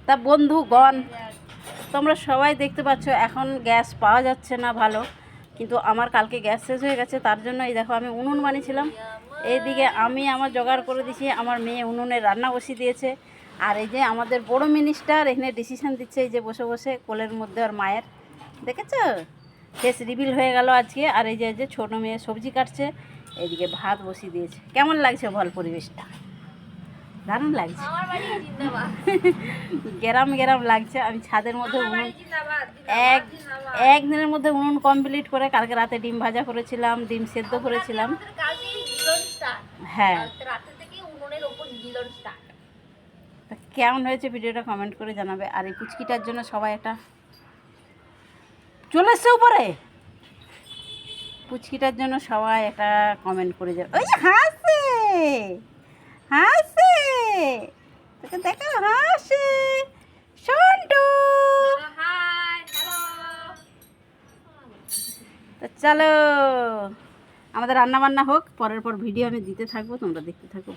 তা বন্ধুগণ, তোমরা সবাই দেখতে পাচ্ছ এখন গ্যাস পাওয়া যাচ্ছে না ভালো, কিন্তু আমার কালকে গ্যাস শেষ হয়ে গেছে। তার জন্য এই দেখো আমি উনুন বানিয়েছিলাম, এইদিকে আমি আমার জোগাড় করে দিয়েছি, আমার মেয়ে উনুনে রান্না বসিয়ে দিয়েছে। আর এই যে আমাদের বড় মিনিস্টার এখানে ডিসিশন দিচ্ছে, এই যে বসে বসে কোলের মধ্যে আর মায়ের, দেখেছো ফেস রিভিল হয়ে গেল আজকে। আর এই যে ছোটো মেয়ে সবজি কাটছে, এইদিকে ভাত বসিয়ে দিয়েছে। কেমন লাগছে বল পরিবেশটা? দারুণ লাগছে, গ্রাম গ্রাম লাগছে। আমি ছাদের মধ্যে উনুন একদিনের মধ্যে উনুন কমপ্লিট করে কালকে রাতে ডিম ভাজা করেছিলাম, ডিম সেদ্ধ করেছিলাম। হ্যাঁ, কেমন হয়েছে ভিডিওটা কমেন্ট করে জানাবে। আর এই পুচকিটার জন্য সবাই একটা চলে এসছে উপরে, পুচকিটার জন্য সবাই একটা কমেন্ট করে যাবে। ওই যে হাসে হাসে, তোকে দেখো হাসে সন্টু। তো চলো আমাদের রান্না বান্না হোক, পরের পর ভিডিও আমি দিতে থাকবো, তোমরা দেখতে থাকো।